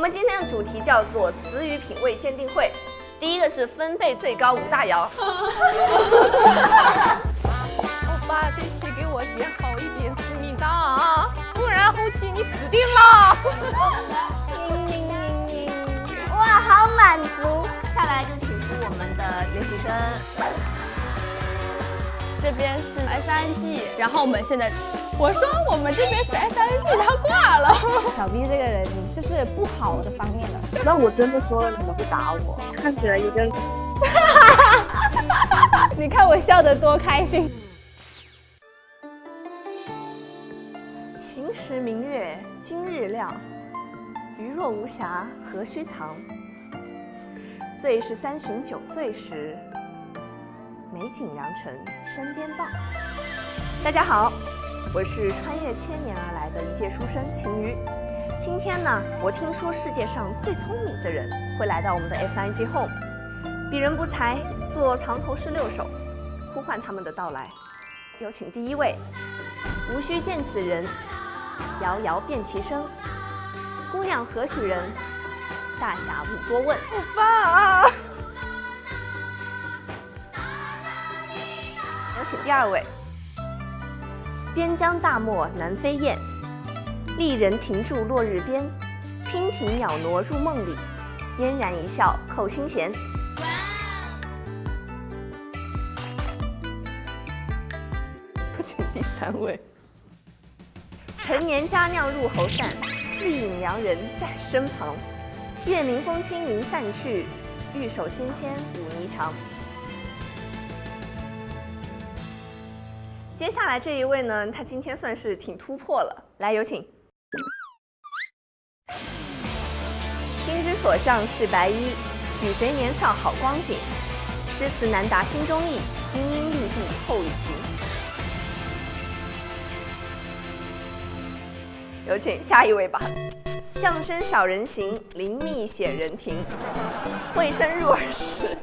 们今天的主题叫做词语品味鉴定会。第一个是分贝最高吴大瑶。欧巴，这期给我剪好一点思密达，不然后期你死定了。哇，好满足！下来就请出我们的练习生。这边是 S3G， 然后我们现在，我说我们这边是 S3G， 他挂了。小 B 这个人就是不好的方面的。那我真的说了你们会打我，看起来有点。你看我笑得多开心。晴时明月今日亮，鱼若无暇何须藏。最是三巡酒醉时，美景良辰身边傍。大家好，我是穿越千年而来的一介书生秦瑜。今天呢，我听说世界上最聪明的人会来到我们的 S3G Home， 鄙人不才，做藏头诗六首，呼唤他们的到来。有请第一位，无需见此人，遥遥辨其声。姑娘何许人？大侠勿多问。欧巴，有请第二位，边疆大漠南飞雁，丽人停驻落日边，娉婷袅娜入梦里，嫣然一笑扣心弦。有请第三位，陈年佳酿入喉散，丽影良人在身旁，月明风轻云散去，玉手纤纤舞霓裳。接下来这一位呢，他今天算是挺突破了，来有请。心之所向是白衣，许谁年少好光景？诗词难答心中意，殷殷律地后已停。有请下一位吧。相声少人行，灵秘显人庭。会声入耳时，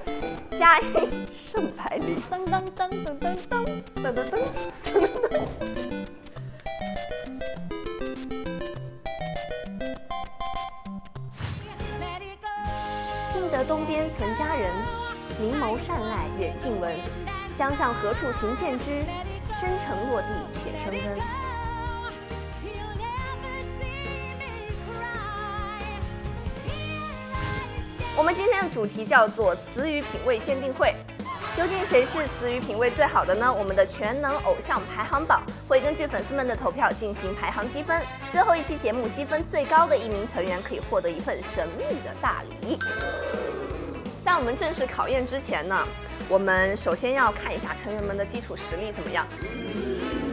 佳音胜百里。噔噔噔噔噔噔噔噔噔。听得东边存佳人，明眸善睐远近闻。将向何处寻见之？深城落地且生根。我们今天的主题叫做词语品味鉴定会。究竟谁是词语品味最好的呢？我们的全能偶像排行榜会根据粉丝们的投票进行排行积分，最后一期节目积分最高的一名成员可以获得一份神秘的大礼。在我们正式考验之前呢，我们首先要看一下成员们的基础实力怎么样。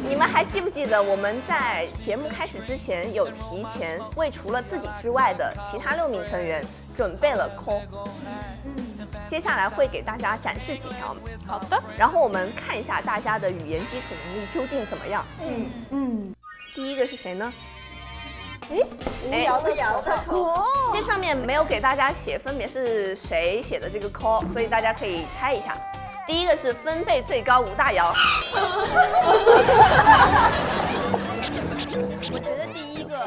你们还记不记得我们在节目开始之前有提前为除了自己之外的其他6名成员准备了 call， 接下来会给大家展示几条。好的，然后我们看一下大家的语言基础能力究竟怎么样。第一个是谁呢？无聊的头。这上面没有给大家写分别是谁写的这个 call， 所以大家可以猜一下。第一个是分贝最高吴大瑶。我觉得第一个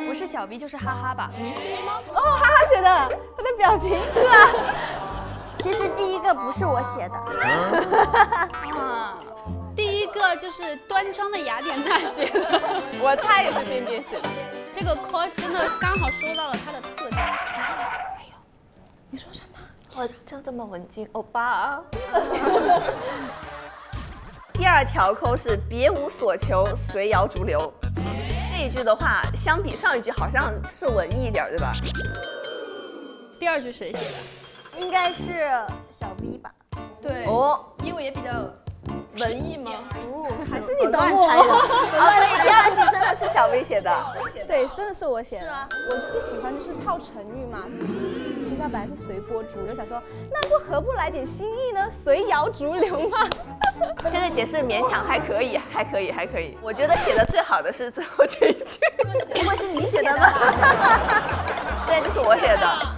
不是小 B 就是哈哈吧？你是吗？哦，哈哈写的，他的表情是吧？其实第一个不是我写的。啊，第一个就是端庄的雅典娜写的，我猜也是边边写的。这个 call 真的刚好说到了它的特点。哎呦，你说什么？我就这么文静，欧巴。第二条扣是别无所求，随摇逐流。这一句的话，相比上一句好像是文艺一点，对吧？第二句谁写的？应该是小 V 吧？对哦，因为也比较文艺吗？还是你乱猜的？所以第二句真的是小 V 写的。对，真的是我写的。是啊，我最喜欢就是套成语嘛，其实它本来是随波逐流，想说那不何不来点新意呢？随摇逐流嘛。这个解释勉强还可以，还可以，还可以。我觉得写的最好的是最后这一句。不会是你写的吗？对，这是我写的。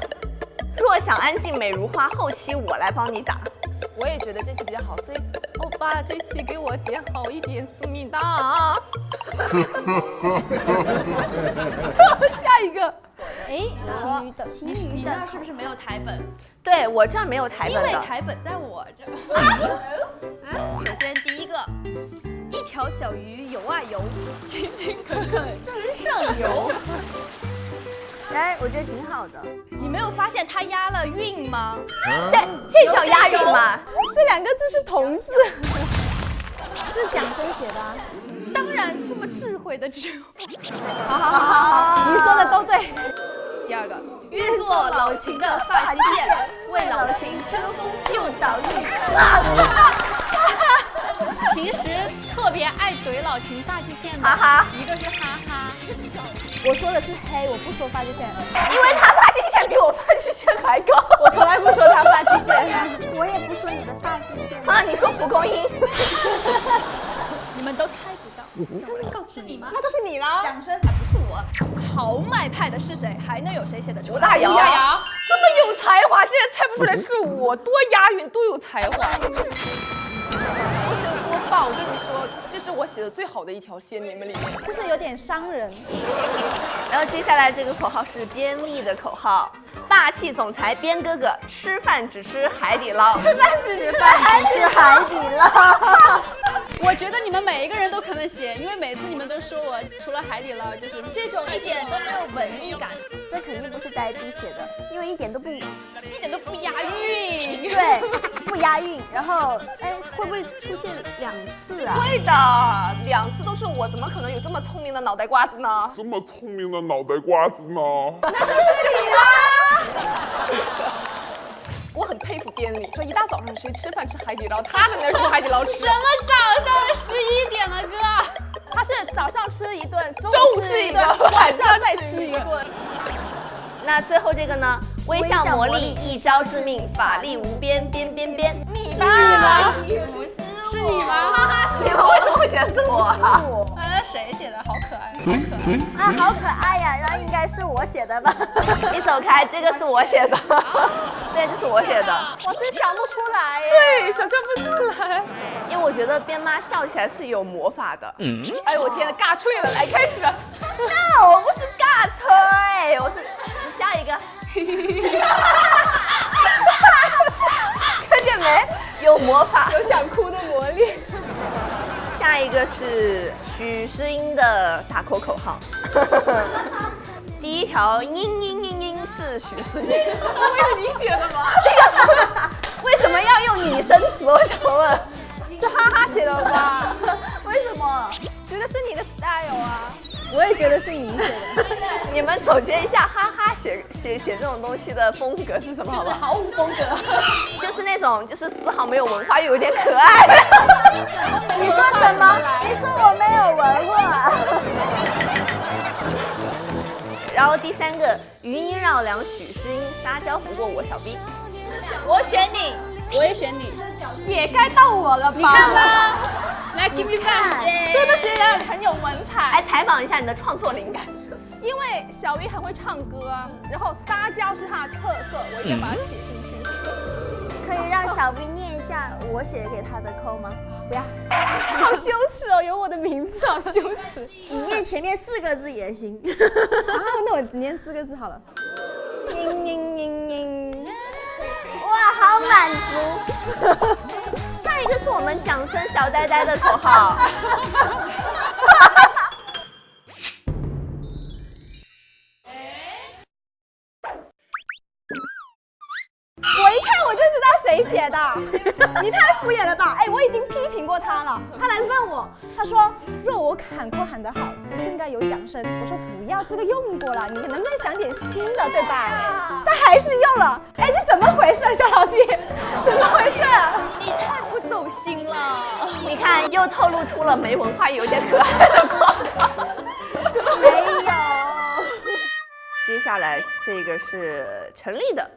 若想安静美如花，后期我来帮你打。我也觉得这期比较好，所以欧巴这期给我剪好一点思密达。下一个，哎，秦余等。你那儿是不是没有台本？对我这儿没有台因本的。为台本在我这儿。首先第一个，一条小鱼游啊游，勤勤恳恳真上游。哎，我觉得挺好的。你没有发现它押了韵吗？这叫押韵吗？这2个字是同字，是蒋生写的啊。当然，这么智慧的智慧。好，你说的都对。第二个，约做老秦的发际线，为老秦争功又倒运。平时特别爱怼老秦发际线的，哈哈，一个是哈哈，一个是小鱼。我说的是黑，我不说发际线，因为他发际线比我发际线还高。我从来不说他发际线。我也不说你的发际线。啊，你说蒲公英？你们都猜不到，真的告诉你吗？那就是你啦。讲真，还不是我。豪迈派的是谁？还能有谁写得出来？吴大瑶。这么有才华，竟然猜不出来是我，多押韵，多有才华。我写的多棒！我跟你说，这是我写的最好的一条线，你们里面。就是有点伤人。然后接下来这个口号是边丽的口号：霸气总裁边哥哥，吃饭只吃海底捞。吃饭只吃海底捞。我觉得你们每一个人都可能写，因为每次你们都说我除了海底捞就是这种一点都没有文艺感，这肯定不是呆逼写的，因为一点都不押韵。对，不押韵。然后，哎，会不会出现2次啊？会的，2次都是我，怎么可能有这么聪明的脑袋瓜子呢？这么聪明的脑袋瓜子呢？我很佩服边里，说一大早上谁吃饭吃海底捞，他在那儿住海底捞吃。什么早上11点了，哥？他是早上吃一顿，中中午午吃一顿，吃一顿，晚上再吃一顿。那最后这个呢？微笑魔力一招致命，法力无边，边边边。你吗？不是，是你吗？你们为什么会觉得是我啊？那谁写的？好可爱，好可爱。啊，好可爱呀！那应该是我写的吧？你走开，这个是我写的。对，这是我写的。我真想不出来耶。对，想象不出来。因为我觉得边妈笑起来是有魔法的。哎呦我天呐，尬吹了，来开始。那我不是尬吹，我是你下一个。看见没？有魔法，有想哭的魔力。下一个是许诗英的打 call 口号。第一条嘤是许诗英，会是你写的吗？这个是为什么要用拟声词？我想问，这哈哈写的吧？为什么？觉得是你的 style 啊。我也觉得是你写的。你们总结一下哈哈写这种东西的风格是什么？就是毫无风格，就是那种就是丝毫没有文化又有点可爱。你说什么？你说我没有文化。然后第3个余音绕梁许诗英撒娇不过我小 B。我选你，我也选你，也该到我了吧？你看吧，来 give me five，是不是觉得很有文采？来采访一下你的创作灵感。因为小鱼很会唱歌啊，然后撒娇是他的特色，我一定要把它写进去。可以让小 B 念一下我写给他的扣吗？不要，好羞耻哦，有我的名字，好羞耻。你念前面4个字也行。啊，那我只念4个字好了。哇，好满足。下一个是我们掌声小呆呆的口号。我一看我就知道谁写的，你太敷衍了吧？哎，我已经批评过他了，他来问我，他说若我喊扣喊得好，其实应该有掌声。我说不要，这个用过了，你能不能想点新的，对吧？他还是用了，哎，你怎么回事，小老弟？怎么回事？你太不走心了。你看，又透露出了没文化有点可爱的口号。没有。接下来这个是陈粒的。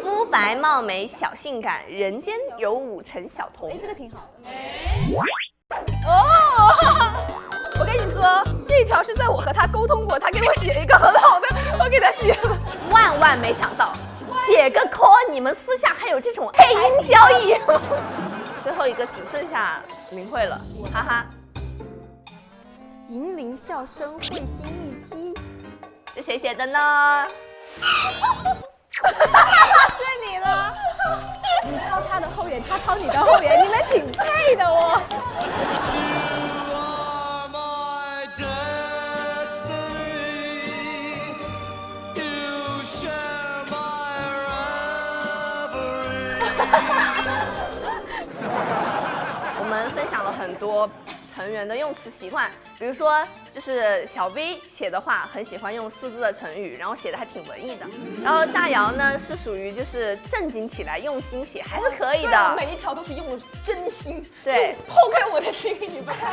肤白貌美小性感，人间有5成小童。哎，这个挺好的。我跟你说，这条是在我和他沟通过，他给我写一个很好的，我给他写了。万没想到，写个 call 你们私下还有这种配音交易。最后一个只剩下明慧了，哈哈。银铃笑声会心一击。这谁写的呢？是你了。你抄他的后眼，他抄你的后眼，你们挺配的哦。我们分享了很多成员的用词习惯，比如说就是小 V 写的话很喜欢用4字的成语，然后写的还挺文艺的。然后大姚呢是属于就是正经起来用心写，还是可以的。每一条都是用了真心，对，抛开我的心，你不看。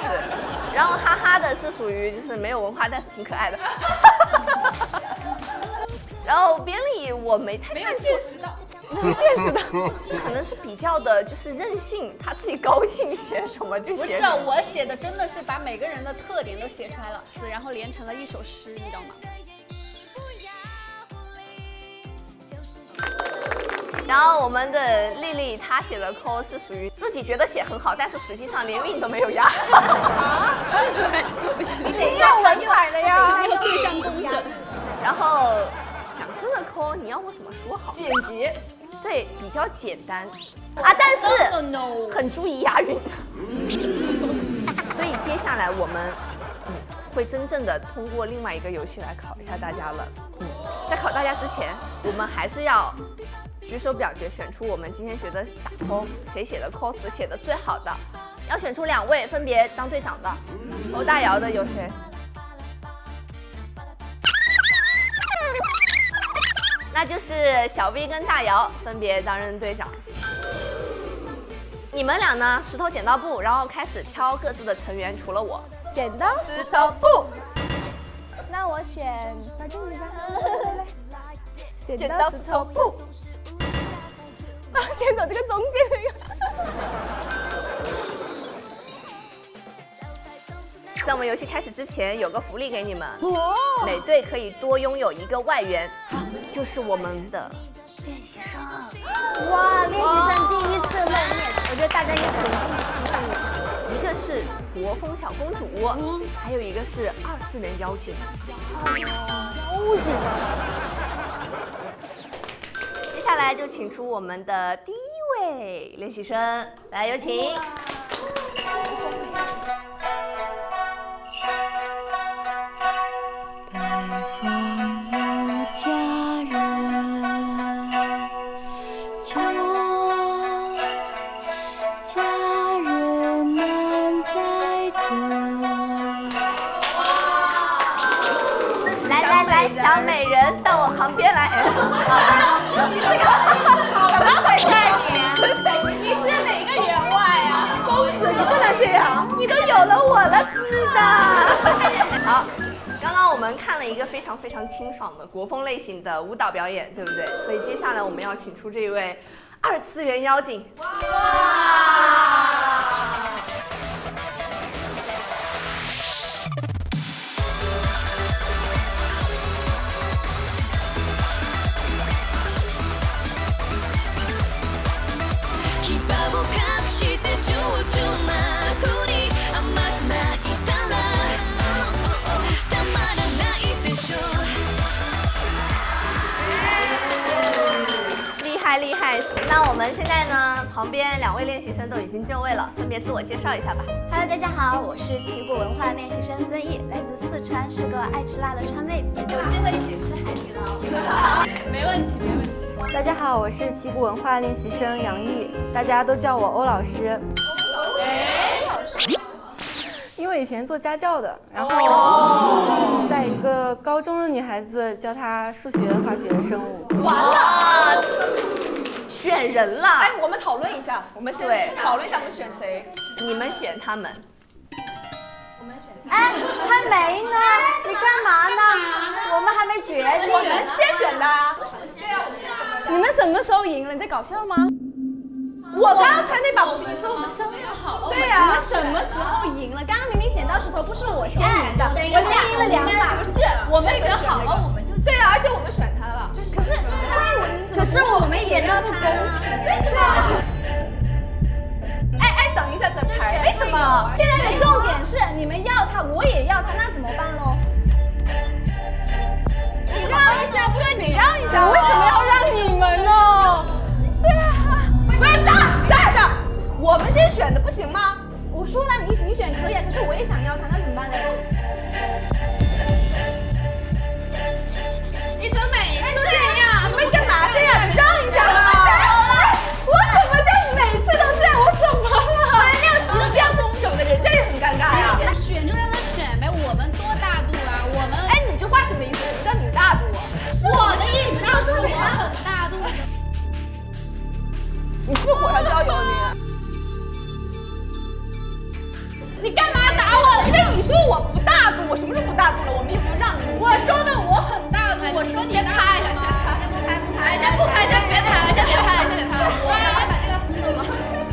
然后哈哈的是属于就是没有文化，但是挺可爱的。然后边里我没太看见识的。见识的，可能是比较的，就是任性，他自己高兴写什么就写什么。不是，我写的真的是把每个人的特点都写出来了，然后连成了一首诗，你知道吗？然后我们的丽丽她写的扣是属于自己觉得写很好，但是实际上连韵都没有押。为什么做不起来？你要文采的呀，没有对仗工整。然后蒋生的扣你要我怎么说好？简洁。对，比较简单啊，但是 no 很注意押韵。所以接下来我们会真正的通过另外一个游戏来考一下大家了。在考大家之前，我们还是要举手表决，选出我们今天觉得打 call 谁写的 call 词写的最好的，要选出2位分别当队长的。欧大姚的有谁？那就是小 V 跟大姚分别担任队长。你们俩呢，石头剪刀布，然后开始挑各自的成员，除了我。剪刀石头布。那我选把这里吧。剪刀石头布。先走这个中间那个。在我们游戏开始之前，有个福利给你们，每队可以多拥有1个外援，就是我们的练习生。哇，练习生第1次露面，我觉得大家应该很定期的。一个是国风小公主，还有一个是2次元妖精。妖精。接下来就请出我们的第1位练习生，来有请。小美人到我旁边来。怎么回事你？你是哪个员外啊？公子，你不能这样，你都有了我了似的。好，刚刚我们看了一个非常非常清爽的国风类型的舞蹈表演，对不对？所以接下来我们要请出这位2次元妖精。厉害！那我们现在呢，旁边2位练习生都已经就位了，分别自我介绍一下吧。Hello， 大家好，我是旗鼓文化练习生曾毅，来自四川，是个爱吃辣的川妹子。有机会一起吃海底捞。没问题，没问题。大家好，我是旗鼓文化练习生杨毅，大家都叫我欧老师。因为以前做家教的，然后带一个高中的女孩子教她数学、化学、生物。完了，选人了。哎，我们讨论一下，我们先讨论一下我们选谁。你们选他们。我们选他。哎，还没呢，你干嘛呢？我们还没决定。我们先选的。对啊，我们先选的。你们什么时候赢了？你在搞笑吗？我刚才那把不是你说我们商量好？对呀。你们什么时候赢了？刚刚明明剪刀石头布是我先赢的，我先赢了2把。不是，我们选好了，我们就对啊，而且我们选他了。可是我们一点都不公平，为什么？哎，等一下再排，为什么？现在的重点是你们要他，我也要他，那怎么办喽？你让一下不行，你让我们先选的不行吗？我说了，你选可以，可是我也想要他，那怎么办嘞？你怎么每一次都这样？你们干嘛这样？你让一下嘛！我怎么就每次都这样？我怎么了？还没有提到这样分手的，人家也很尴尬呀。想选就让他选呗，我们多大度啊！我们哎，你这话什么意思？什么叫你大度？我的意思就是我很大度。你是不是火上浇油你？你干嘛打我？不是你说我不大度，我什么时候不大度了？我们有没有让你？我说的我很大度，我说先拍一下，先拍，先不拍，先别拍了，先别拍了，先别拍了，我先把这个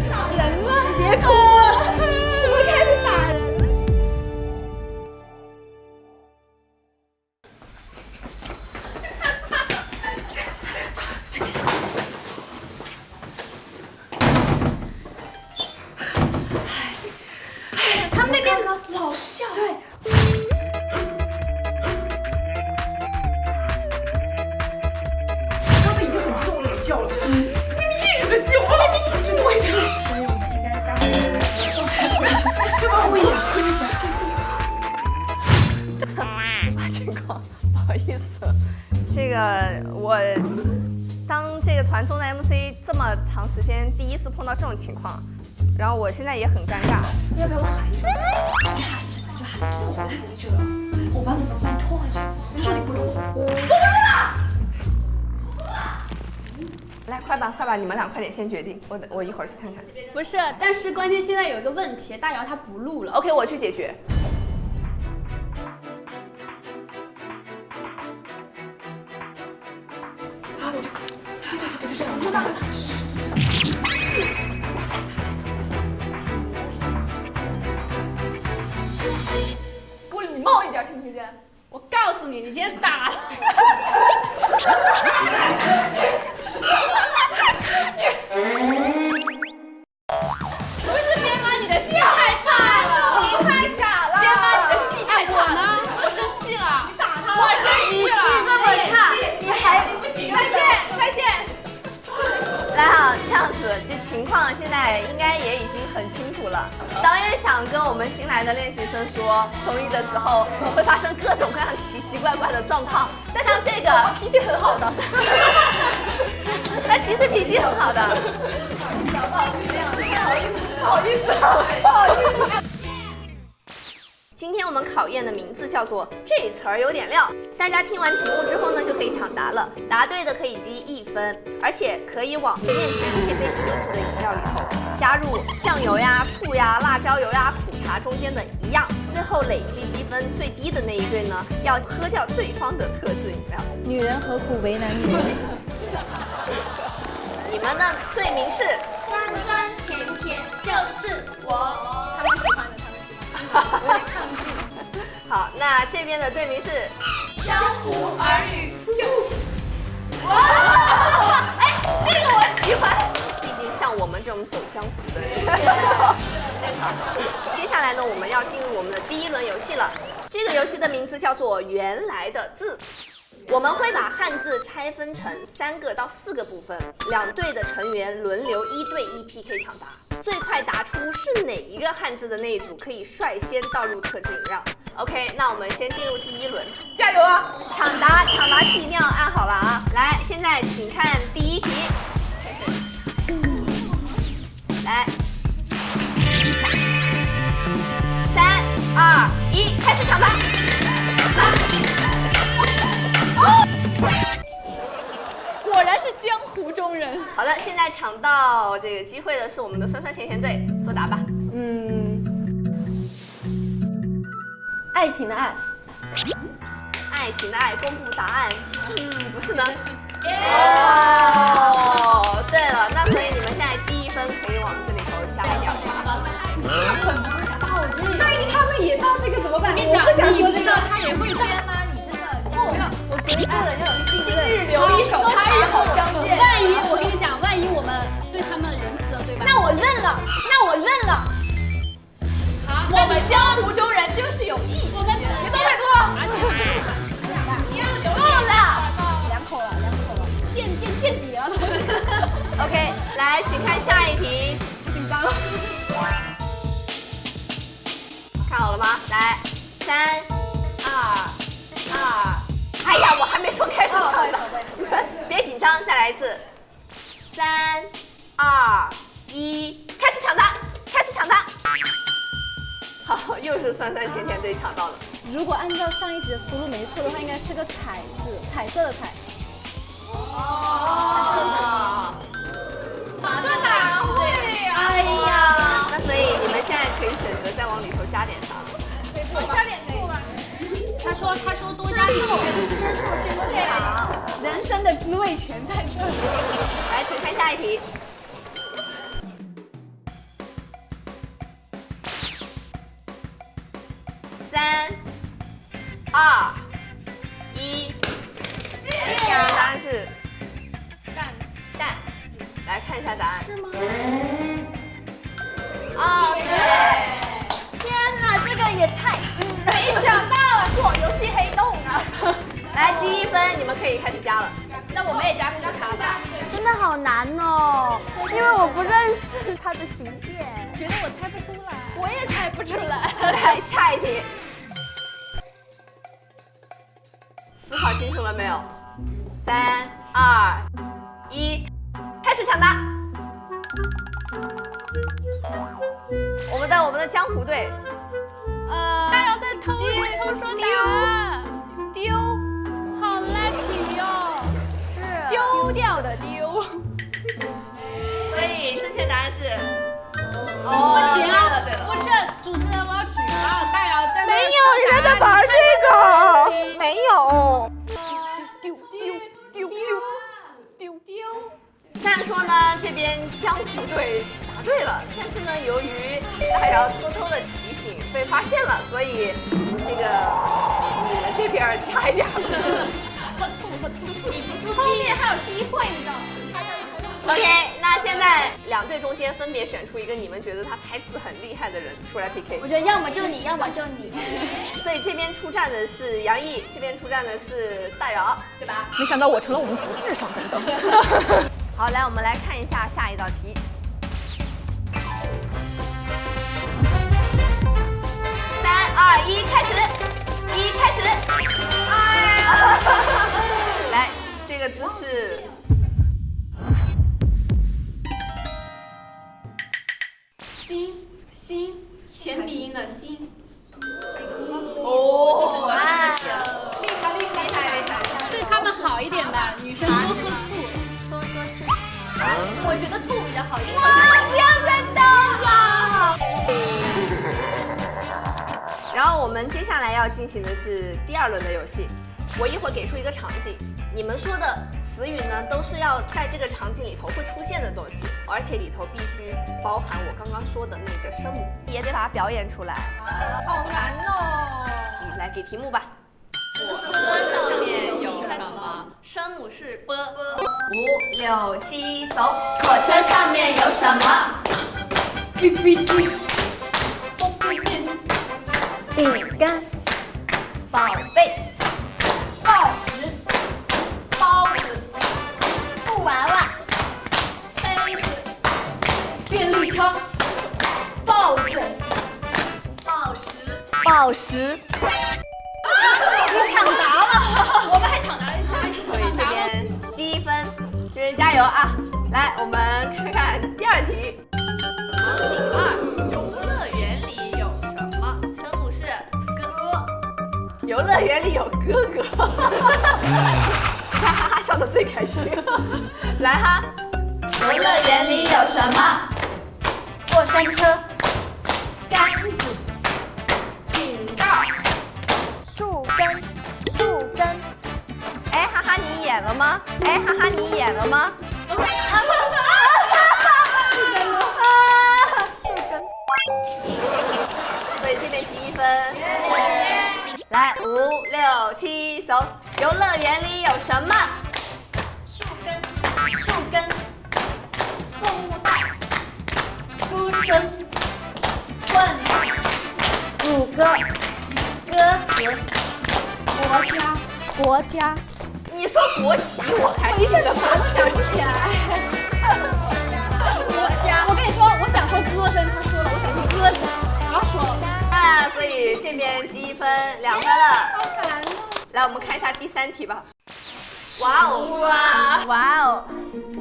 打人了，别哭了，怎么开始打人？他们那边老笑。对。刚才已经很激动的叫了，是不是？明明一直在笑，我明明一直我也是。所以我们应该待会儿要不然我一下，哭一下。突发情况，不好意思，这个我当这个团综的 MC 这么长时间，第一次碰到这种情况，然后我现在也很尴尬。要不要我喊一声？你喊一声，你就喊一声，我回进去了。我把你拖回去，你说你不录，我不录了。来，快吧，快吧，你们俩快点先决定，我一会儿去看看。不是，但是关键现在有一个问题，大姚他不录了。 OK， 我去解决。啊，我就，对，就这样，就这样。给我礼貌一点，听不听见？我告诉你，你今天打了。不是编码，你的戏太差了，你太假了！编码你的戏太差了，我生气了，你打他了！我生气了，戏这么差，你还不行，再见。来好，这样子，这情况现在应该也已经很清楚了。导演想跟我们新来的练习生说，综艺的时候会发生各种各样奇奇怪怪的状况，但像这个我脾气很好的，他其实脾气很好的。不好意思。今天我们考验的名字叫做“这词儿有点料”。大家听完题目之后呢，就可以抢答了。答对的可以积1分，而且可以往面前这杯特制的饮料里头加入酱油呀、醋呀、辣椒油呀、苦茶中间的一样。最后累计积分最低的那一对呢，要喝掉对方的特制饮料。女人何苦为难女人？你们的队名是酸酸甜甜就是我。他们喜欢的，我有点抗拒。好，那这边的队名是江湖儿女。哇，哎，这个我喜欢。毕竟像我们这种走江湖的人。接下来呢，我们要进入我们的第一轮游戏了。这个游戏的名字叫做“原来的字”。我们会把汉字拆分成3个到4个部分，2队的成员轮流1对1 PK 抢答，最快答出是哪一个汉字的那一组可以率先倒入特制饮料。OK， 那我们先进入第1轮，加油啊！抢答器一定要按好了啊！来，现在请看第1题，来，3、2、1，开始抢答。果然是江湖中人。好的，现在抢到这个机会的是我们的酸酸甜甜队，作答吧。爱情的爱，爱情的爱，公布答案是不是呢？哦，哦，对了，那所以你们现在积1分，可以往这里头下一条。万一他们也到这个怎么办？我跟你讲，你不知道他也会编吗？你真的，我觉得做人要有信今任。日留一手，他日后相见。万一我跟你讲，万一我们对他们仁慈了，对吧？那我认了，那我认了。好，我们江湖中人就是有义气。别倒太多了，而且够了，两口了，见底了。OK，来，请看下一题。紧张了。3、2、哎呀，我还没说开始抢答，别紧张，再来一次。3、2、1，开始抢答，开始抢答。好，又是酸酸甜甜队抢到了。如果按照上一题的思路没错的话，应该是个彩字，彩色的彩。哦，这哪会呀？哎呀，那所以你们现在可以选择再往里头加点啥了。我加点醋吧。他说多加点申诉先退啊！人生的滋味全在这里。来，请看下一题。3、2、1，答案是蛋。来看一下答案。是吗？哦，对。天哪，这个也太……没想到做游戏黑洞啊！来积1分，你们可以开始加了。那我们也加苦茶吧。真的好难哦，因为我不认识它的形变。觉得我猜不出来。我也猜不出来。来下一题，思考清楚了没有？3、2、1，开始抢答。我们的江湖队，大姚在偷说答案，丢，好 lucky 哦。是丢掉的丢。所以正确答案是不行啊，对了，不是主持人，我要举报大姚在那没有人在玩这个，没有。虽然说呢，这边江湖队答对了，但是呢，由于大姚偷偷的提醒被发现了，所以这个你们这边加一点。喝醋，你不自后面还有机会呢。OK， 那现在2队中间分别选出一个你们觉得他猜词很厉害的人出来 PK。我觉得要么就你，要么就你。所以这边出战的是杨毅，这边出战的是大姚，对吧？没想到我成了我们组的智商担当。好，来我们来看一下下一道题。3、2、1，开始，1开始。哎呀！来，这个姿势。心，前鼻音的心。哦，哇，厉害！对他们好一点吧，女生多喝醋，多吃。我觉得醋比较好一点。不要再逗了。然后我们接下来要进行的是第2轮的游戏，我一会儿给出一个场景，你们说的词语呢都是要在这个场景里头会出现的东西，而且里头必须包含我刚刚说的那个声母，也得把它表演出来。好难哦。你来给题目吧。上面有什么？声母是 b。5、6、7，走。火车上面有什么？饼干、宝贝、报纸、包子、布娃娃、杯子、便利车、抱枕、报时。你抢答了，我们还抢答了一题，所以这边积1分，这边加油啊！来，我们看看第2题。场景2，游乐园里有什么？声母是哥。游乐园里有哥哥。哈哈哈，笑得最开心。来哈，游乐园里有什么？过山车、杆子、井盖。树根。哎，哈哈，你演了吗？哎，哈哈，你演了吗？树根。所以这边积1分。来，5、6、7，走。游乐园里有什么？树根。购物袋、歌声、问主歌、歌词。国家。你说国旗，我还记得啥都想不起来。国家。我跟你说，我想说歌声，他说了，我想说鸽子，不要说了。看那所以这边积1分，2分了。好难哦。来，我们看一下第3题吧。哇哦，哇哦！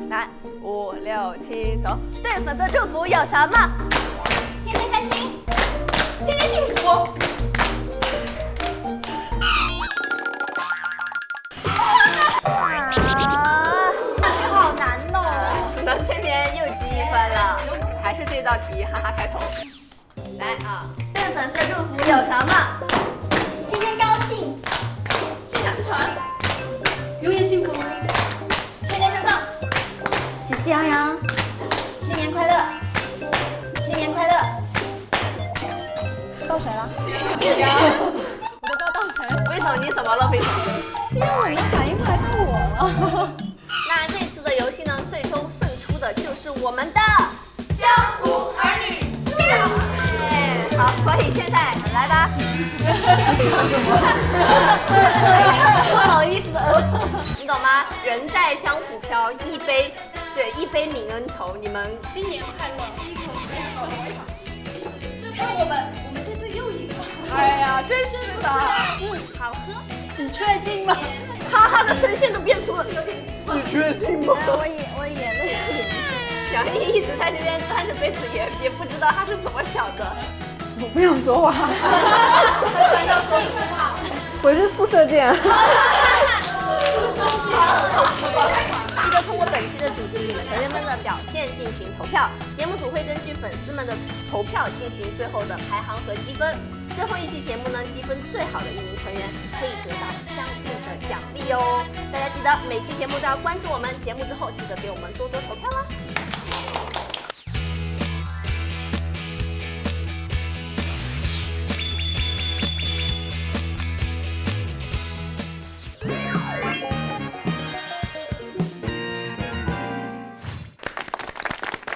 来，5、6、7，走。对粉色祝福有什么？天天开心，天天幸福。这好难哦。那这边又积1分了，还是这道题，哈哈开头。来啊，对粉色祝福有什么？天天高兴，心想事成，永远幸福，天天向上，喜气洋洋，新年快乐，新年快乐。到谁了？我都不知道到谁了，魏总，你怎么了，魏总？因为我没反应过来到我了。那这次的游戏呢，最终胜出的就是我们的江湖儿女队长。好，所以现在来吧。不好意思，你懂吗？人在江湖飘，一杯泯恩仇。你们新年快乐！我们这队又赢了。哎呀，真是的。好喝。你确定吗？他的声线都变出了。你确定吗？我演了演。杨毅一直在这边端着杯子，也不知道他是怎么想的。我不想说话。他酸到说不出话。我是宿舍见。记得通过本期的主题里成员们的表现进行投票，节目组会根据粉丝们的投票进行最后的排行和积分。最后一期节目呢，积分最好的1名成员可以得到相应的奖励哦。大家记得每期节目都要关注我们，节目之后记得给我们多多投票啦。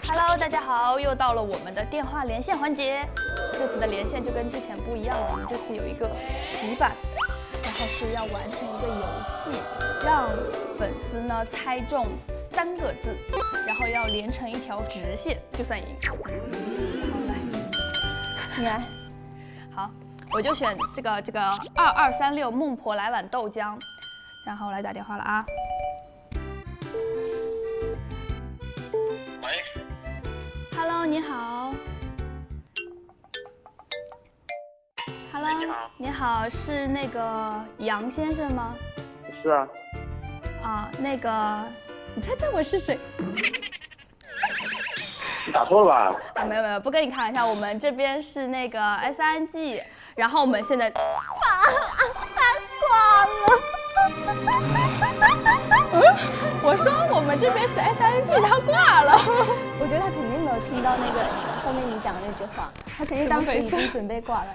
Hello， 大家好，又到了我们的电话连线环节。这次的连线就跟之前不一样了，我们这次有一个题板，然后是要完成一个游戏，让粉丝呢猜中3个字，然后要连成一条直线，就算赢。好，来，你来。好，我就选这个2236孟婆来碗豆浆，然后来打电话了啊。Hello， 你好。Hello， 你好，是那个杨先生吗？是啊。啊，那个，你猜猜我是谁？你打错了吧？啊，没有，不跟你开玩笑，我们这边是那个 S3G， 然后我们现在他挂了。我说我们这边是 S3G， 他挂了。我觉得他肯定没有听到那个后面你讲的那句话，他肯定当时已经准备挂了。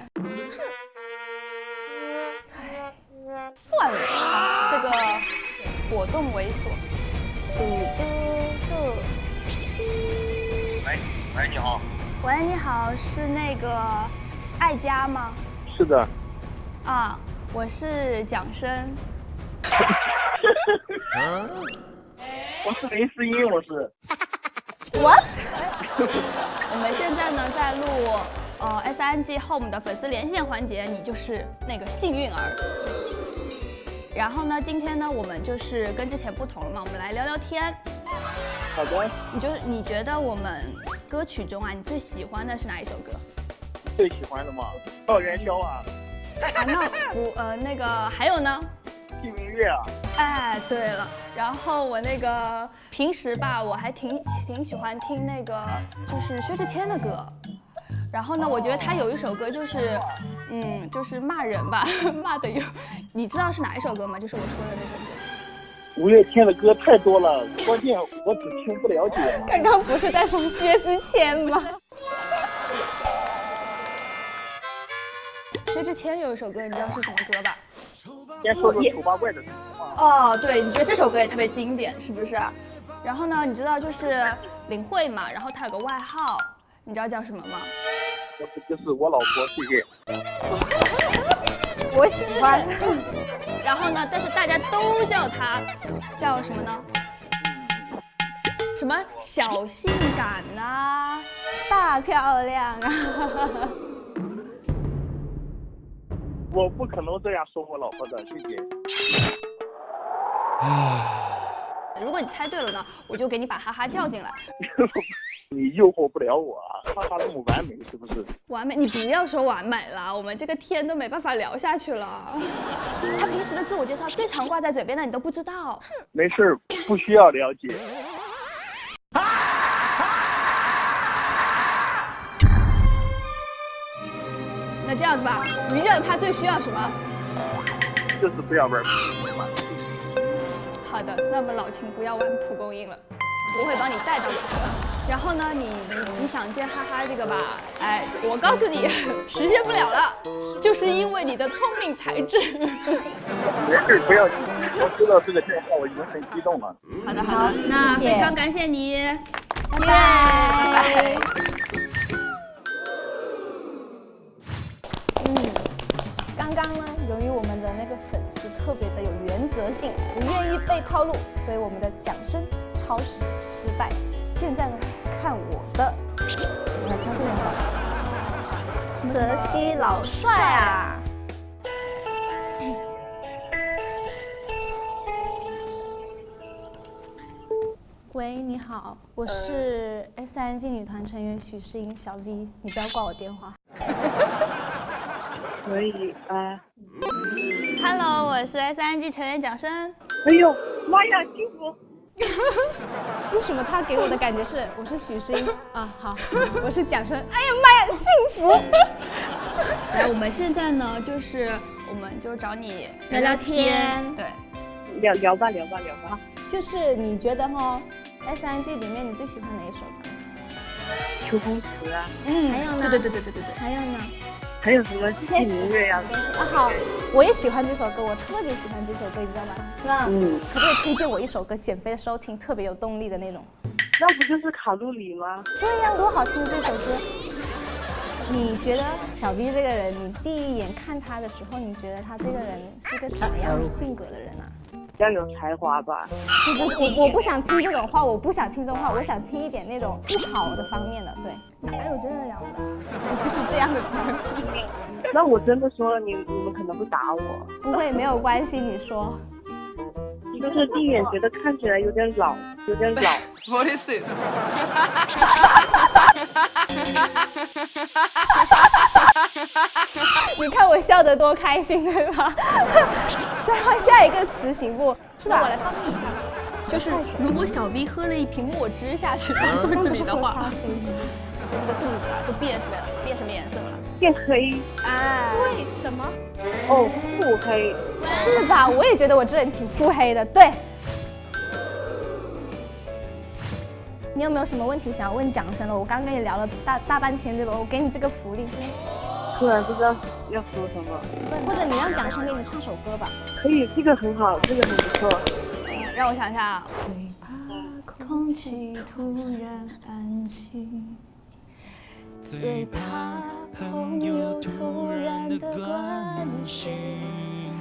算了，这个果冻猥琐。喂，你好。喂，你好，是那个爱佳吗？是的。啊，我是蒋生。我是林思音，我是。What？ 我们现在呢在录S3G Home 的粉丝连线环节，你就是那个幸运儿。然后呢，今天呢我们就是跟之前不同了嘛，我们来聊聊天。好的。你觉得我们歌曲中啊，你最喜欢的是哪一首歌？最喜欢的嘛，校园飘啊。啊，那不那个还有呢？听明月啊。哎，对了，然后我那个平时吧，我还挺喜欢听那个就是薛之谦的歌。然后呢，我觉得他有一首歌就是，就是骂人吧，骂的有，你知道是哪一首歌吗？就是我说的那首歌。五月天的歌太多了，关键我只听不了解。刚刚不是在说薛之谦吗？薛之谦有一首歌，你知道是什么歌吧？先说说丑八怪的。哦，对，你觉得这首歌也特别经典，是不是？然后呢，你知道就是领慧嘛，然后她有个外号，你知道叫什么吗？就是我老婆，谢谢。我喜欢。然后呢，但是大家都叫她叫什么呢？什么小性感呐、大漂亮啊！我不可能这样说我老婆的，谢谢。如果你猜对了呢，我就给你把哈哈叫进来。你诱惑不了我啊，哈哈这么完美是不是？完美，你不要说完美了，我们这个天都没办法聊下去了。他平时的自我介绍最常挂在嘴边的，你都不知道。没事，不需要了解。那这样子吧，于正他最需要什么？就是不要玩嘛。好的，那么老秦不要玩蒲公英了，我会帮你带到我这。然后呢，你想见哈哈这个吧？哎，我告诉你，实现不了了，就是因为你的聪明才智。没事，不要紧，我知道这个电话我已经很激动了。好的好的，那非常感谢你，拜拜。拜拜。刚刚呢，由于我们的那个粉丝特别的有原则性，不愿意被套路，所以我们的奖声超时失败。现在呢，看我的，你来挑这个吧。泽西老帅啊！喂，你好，我是 SNG 女团成员许诗莹，小 V， 你不要挂我电话。可以啊。Hello， 我是 SNG 成员蒋生。哎呦，妈呀，幸福！为什么他给我的感觉是我是许诗莹啊？好，我是蒋生。哎呀妈呀，幸福！来，我们现在呢，我们就找你聊聊天，对，聊吧。就是你觉得哈 ，SNG 里面你最喜欢哪一首歌？秋风词啊。还有呢？对。还有呢？还有什么轻音乐呀？好，我也喜欢这首歌，我特别喜欢这首歌，你知道吗？可不可以推荐我一首歌，减肥的时候听，特别有动力的那种？那不就是卡路里吗？对呀，多好听这首歌！你觉得小 V 这个人，你第一眼看他的时候，你觉得他这个人是个什么样的性格的人啊？比较有才华吧。我不想听这种话，我想听一点那种不好的方面的。对，还有这样的，就是这样的。那我真的说了，你们可能会打我。不会，没有关系，你说。就是第一眼觉得看起来有点老。What is this？ 你看我笑得多开心，对吧？再换下一个词行不？是吧？我来帮你一下。就是如果小 V 喝了一瓶墨汁下去肚子里的话，这个肚子啊就变什么颜色了？变黑。哎，对，什么？哦，腹黑。是吧？我也觉得我这人挺腹黑的。对。你有没有什么问题想要问蒋生了？我刚跟你聊了大半天，对吧？我给你这个福利。突然不知道要说什么。或者你让蒋生给你唱首歌吧。可以，这个很好，这个很不错。让我想一下。最怕空气突然安静，最怕朋友突然的关心，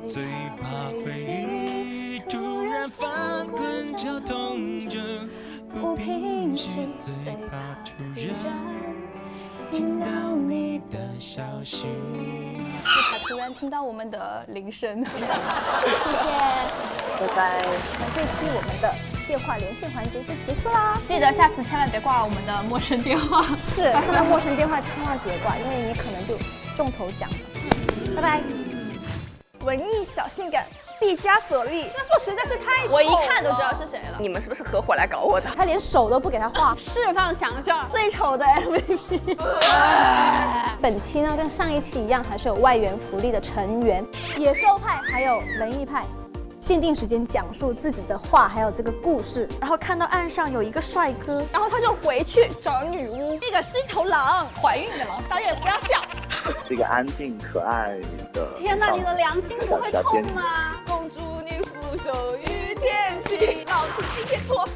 最怕回忆突然翻滚绞痛着不平息，最怕突然听到你的消息，最怕突然听到我们的铃声。谢谢，拜拜。那这期我们的电话连线环节就结束啦，记得下次千万别挂我们的陌生电话。是，那陌生电话千万别挂，因为你可能就中头奖了。拜拜。文艺小性感，毕加索利，这实在是太丑了，我一看都知道是谁了。你们是不是合伙来搞我的？他连手都不给他画，释放想象，最丑的 MVP。本期呢跟上一期一样，还是有外援福利的成员，野兽派还有文艺派。限定时间讲述自己的话，还有这个故事，然后看到岸上有一个帅哥，然后他就回去找女巫。这个是一头狼，怀孕的狼，大家也不要笑。这个安静可爱的。天哪，你的良心不会痛吗？公主你俯首于天晴，老子今天脱